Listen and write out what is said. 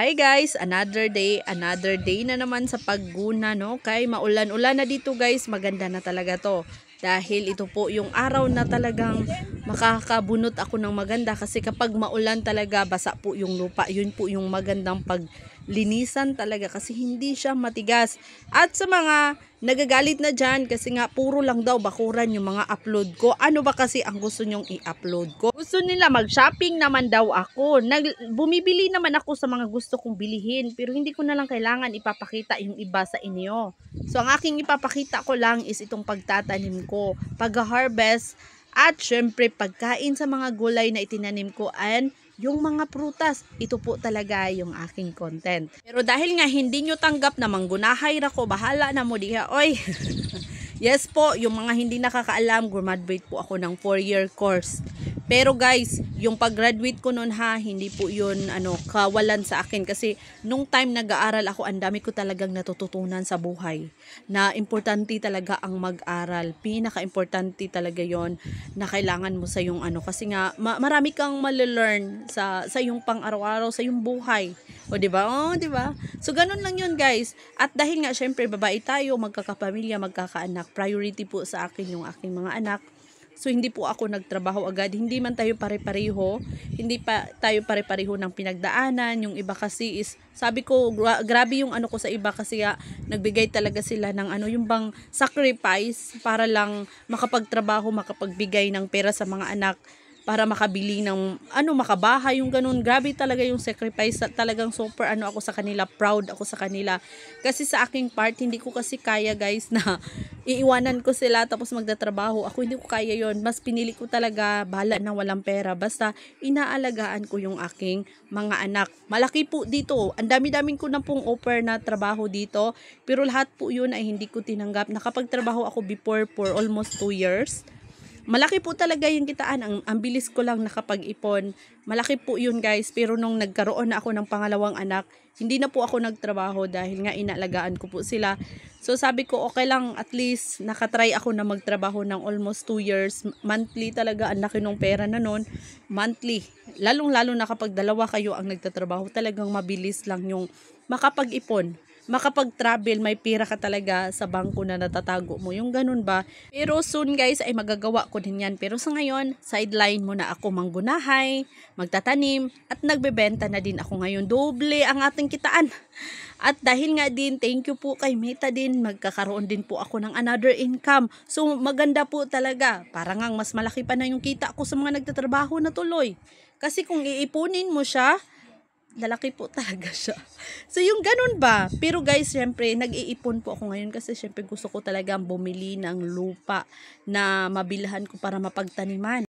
Hi guys, another day na naman sa pagguna, no? Kay maulan-ulan na dito guys, maganda na talaga to. Dahil ito po yung araw na talagang makakabunot ako ng maganda kasi kapag maulan talaga, basa po yung lupa. Yun po yung magandang paglinisan talaga kasi hindi siya matigas. At sa mga nagagalit na dyan kasi nga puro lang daw bakuran yung mga upload ko. Ano ba kasi ang gusto nyong i-upload ko? Gusto nila mag-shopping naman daw ako. Bumibili naman ako sa mga gusto kong bilihin pero hindi ko na lang kailangan ipapakita yung iba sa inyo. So ang aking ipapakita ko lang is itong pagtatanim ko, pag-harvest at syempre pagkain sa mga gulay na itinanim ko and yung mga prutas. Ito po talaga yung aking content. Pero dahil nga hindi nyo tanggap na manggunahay ra ko, bahala na mo diha. Oy! Yes po, yung mga hindi nakakaalam, graduate po ako ng 4-year course. Pero guys, yung pag-graduate ko noon hindi po yun kawalan sa akin. Kasi nung time nag-aaral ako, ang dami ko talagang natututunan sa buhay. Na importante talaga ang mag-aral. Pinaka-importante talaga yon na kailangan mo sa yung Kasi nga, marami kang malelearn sa yung pang-araw-araw, sa yung buhay. O diba? O diba? So ganun lang yun guys. At dahil nga syempre babae tayo, magkakapamilya, magkakaanak, priority po sa akin yung aking mga anak. So hindi po ako nagtrabaho agad. Hindi man tayo pare-pareho. Hindi pa tayo pare-pareho ng pinagdaanan. Yung iba kasi is, sabi ko, grabe yung ko sa iba kasi nagbigay talaga sila ng yung bang sacrifice para lang makapagtrabaho, makapagbigay ng pera sa mga anak para makabili ng makabahay, yung ganun. Grabe talaga yung sacrifice. Talagang super ako sa kanila, proud ako sa kanila. Kasi sa aking part, hindi ko kasi kaya guys na iiwanan ko sila tapos magtatrabaho. Ako hindi ko kaya yon. Mas pinili ko talaga bahala na walang pera. Basta inaalagaan ko yung aking mga anak. Malaki po dito. Ang dami-daming ko na pong offer na trabaho dito. Pero lahat po yun ay hindi ko tinanggap. Nakapagtrabaho ako before for almost 2 years. Malaki po talaga yung kitaan. Ang bilis ko lang nakapag-ipon. Malaki po yun guys. Pero nung nagkaroon na ako ng pangalawang anak, hindi na po ako nagtrabaho dahil nga inaalagaan ko po sila. So sabi ko okay lang, at least nakatry ako na magtrabaho ng almost 2 years. Monthly talaga, ang laki ng pera na nun. Monthly. Lalong-lalo na kapag dalawa kayo ang nagtatrabaho, talagang mabilis lang yung makapag-ipon. Makapag-travel, may pera ka talaga sa bangko na natatago mo. Yung ganun ba? Pero soon guys, ay magagawa ko din yan. Pero sa ngayon, sideline muna ako manggunahay, magtatanim, at nagbebenta na din ako ngayon. Doble ang ating kitaan. At dahil nga din, thank you po kay Meta din, magkakaroon din po ako ng another income. So maganda po talaga. Parang ang mas malaki pa na yung kita ko sa mga nagtatrabaho na tuloy. Kasi kung iipunin mo siya, lalaki po talaga siya. So yung ganun ba? Pero guys, syempre nag-iipon po ako ngayon kasi syempre gusto ko talagang bumili ng lupa na mabilhan ko para mapagtaniman.